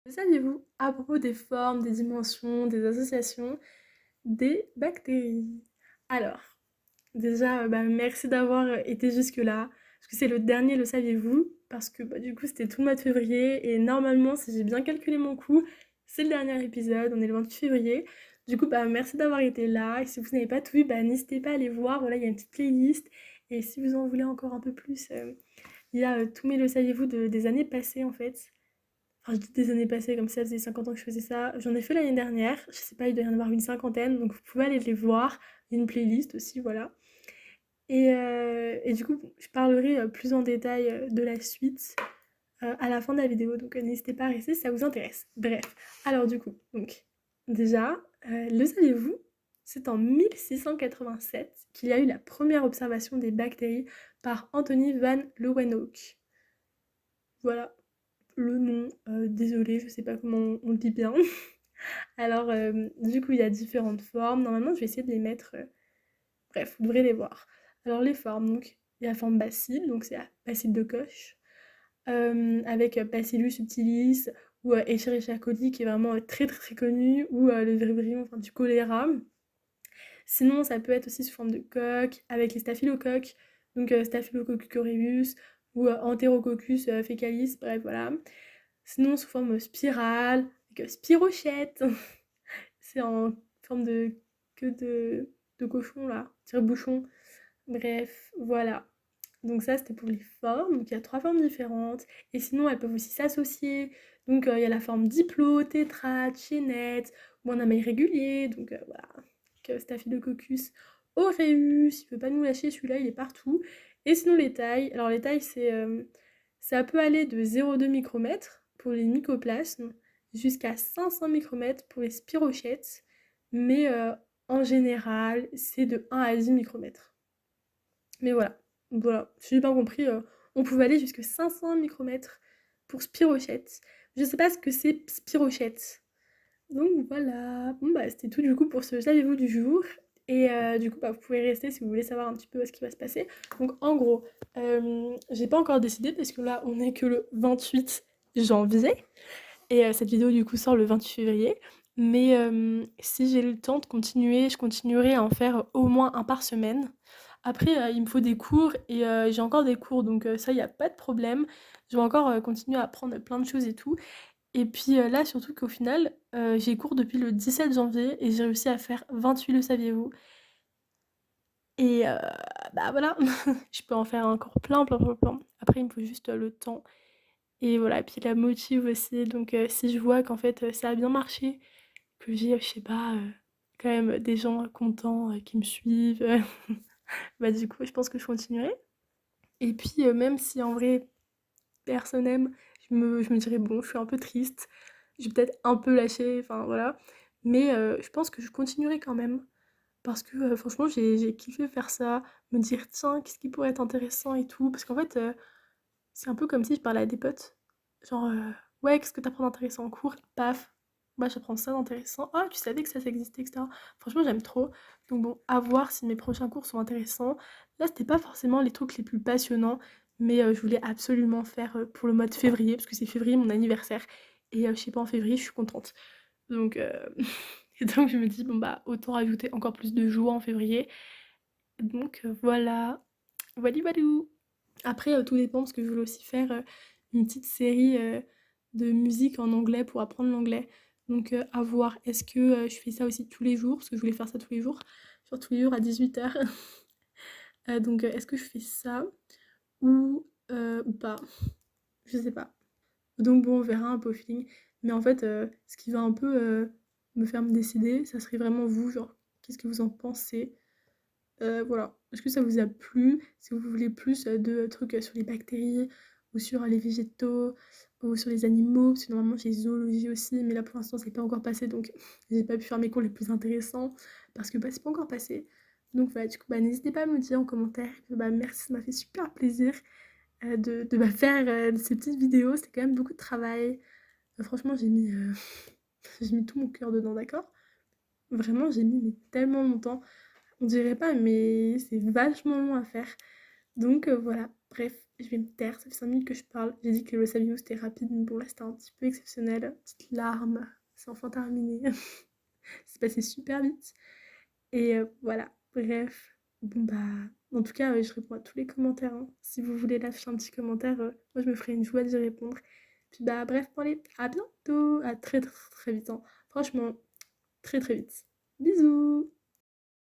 Le saviez-vous à propos des formes, des dimensions, des associations des bactéries? Alors, déjà, merci d'avoir été jusque-là, parce que c'est le dernier, le saviez-vous? Parce que du coup, c'était tout le mois de février, et normalement, si j'ai bien calculé mon coup, c'est le dernier épisode, on est le 28 février. Du coup, merci d'avoir été là, et si vous n'avez pas tout vu, n'hésitez pas à aller voir, voilà, il y a une petite playlist, et si vous en voulez encore un peu plus, il y a tous mes le saviez-vous des années passées, en fait. Enfin, je dis des années passées, comme ça faisait 50 ans que je faisais ça. J'en ai fait l'année dernière. Je sais pas, il doit y en avoir une cinquantaine. Donc vous pouvez aller les voir. Il y a une playlist aussi, voilà. Et du coup, je parlerai plus en détail de la suite à la fin de la vidéo. Donc n'hésitez pas à rester si ça vous intéresse. Bref. Alors du coup, donc déjà, le saviez-vous? C'est en 1687 qu'il y a eu la première observation des bactéries par Anthony van Leeuwenhoek. Voilà, le nom, désolée, je sais pas comment on le dit bien. Alors, du coup, il y a différentes formes. Normalement, je vais essayer de les mettre. Bref, vous devrez les voir. Alors, les formes, donc, il y a la forme bacille, donc c'est la bacille de Koch, avec Bacillus subtilis ou Escherichia coli, qui est vraiment très très très connu, ou le vibrio, enfin du choléra. Sinon, ça peut être aussi sous forme de coque, avec les staphylocoques, donc Staphylococcus aureus ou Enterococcus faecalis, bref, voilà. Sinon, sous forme spirale, avec spirochète, c'est en forme de queue de cochon, là, tire-bouchon. Bref, voilà. Donc ça, c'était pour les formes. Donc il y a trois formes différentes. Et sinon, elles peuvent aussi s'associer. Donc il y a la forme diplo, tétrade, chaînette, ou un abeille régulier. Donc voilà. Donc, Staphylococcus aureus, il veut pas nous lâcher, celui-là, il est partout. Et sinon, les tailles. Alors les tailles, ça peut aller de 0,2 micromètres pour les mycoplasmes jusqu'à 500 micromètres pour les spirochètes. Mais en général, c'est de 1 à 10 micromètres. Mais voilà, si j'ai bien compris, on pouvait aller jusqu'à 500 micromètres pour Spirochète. Je sais pas ce que c'est Spirochète. Donc voilà, bon c'était tout du coup pour ce saviez-vous du jour. Et du coup, vous pouvez rester si vous voulez savoir un petit peu ce qui va se passer. Donc en gros, j'ai pas encore décidé parce que là, on est que le 28 janvier. Et cette vidéo du coup sort le 28 février. Mais si j'ai le temps de continuer, je continuerai à en faire au moins un par semaine. Après, il me faut des cours et j'ai encore des cours, donc ça, il n'y a pas de problème. Je vais encore continuer à apprendre plein de choses et tout. Et puis là, surtout qu'au final, j'ai cours depuis le 17 janvier et j'ai réussi à faire 28, le saviez-vous. Et voilà, je peux en faire encore plein, plein, plein, plein. Après, il me faut juste le temps. Et voilà, et puis la motive aussi. Donc si je vois qu'en fait ça a bien marché, que j'ai, je sais pas, quand même des gens contents qui me suivent, du coup, je pense que je continuerai. Et puis, même si en vrai, personne n'aime, je me dirais, bon, je suis un peu triste, je vais peut-être un peu lâcher, enfin voilà. Mais je pense que je continuerai quand même. Parce que franchement, j'ai kiffé faire ça, me dire, tiens, qu'est-ce qui pourrait être intéressant et tout. Parce qu'en fait, c'est un peu comme si je parlais à des potes. Genre, ouais, qu'est-ce que t'apprends d'intéressant en cours? Paf, j'apprends ça d'intéressant. Ah, tu savais que ça existait, etc. Franchement, j'aime trop. Donc bon, à voir si mes prochains cours sont intéressants. Là, c'était pas forcément les trucs les plus passionnants, mais je voulais absolument faire pour le mois de février, parce que c'est février mon anniversaire. Et je sais pas, en février, je suis contente. Donc, et donc je me dis, bon autant rajouter encore plus de joie en février. Donc voilà, voilou. Après, tout dépend parce que je voulais aussi faire une petite série de musique en anglais pour apprendre l'anglais. Donc à voir, est-ce que je fais ça aussi tous les jours, parce que je voulais faire ça tous les jours, genre tous les jours à 18h. Donc est-ce que je fais ça ou pas? Je sais pas. Donc bon, on verra un peu au feeling. Mais en fait, ce qui va un peu me faire me décider, ça serait vraiment vous, genre, qu'est-ce que vous en pensez? Voilà. Est-ce que ça vous a plu? Si vous voulez plus de trucs sur les bactéries ou sur les végétaux ou sur les animaux, parce que normalement j'ai zoologie aussi, mais là pour l'instant c'est pas encore passé donc j'ai pas pu faire mes cours les plus intéressants parce que c'est pas encore passé. Donc voilà, du coup n'hésitez pas à me dire en commentaire. Merci, ça m'a fait super plaisir de faire ces petites vidéos, c'était quand même beaucoup de travail. Franchement j'ai mis, j'ai mis tout mon cœur dedans, d'accord? Vraiment j'ai mis mais tellement longtemps. On dirait pas, mais c'est vachement long à faire. Donc voilà, bref. je vais me taire, ça fait 5 minutes que je parle. J'ai dit que le saviez-vous c'était rapide, mais bon là c'était un petit peu exceptionnel. Petite larme, c'est enfin terminé. C'est passé super vite. Et voilà, bref. Bon bah, en tout cas, je réponds à tous les commentaires, hein. Si vous voulez lâcher un petit commentaire, moi je me ferai une joie d'y répondre. Puis bah bref, bon allez, à bientôt, à très très très vite, hein. Franchement, très très vite. Bisous!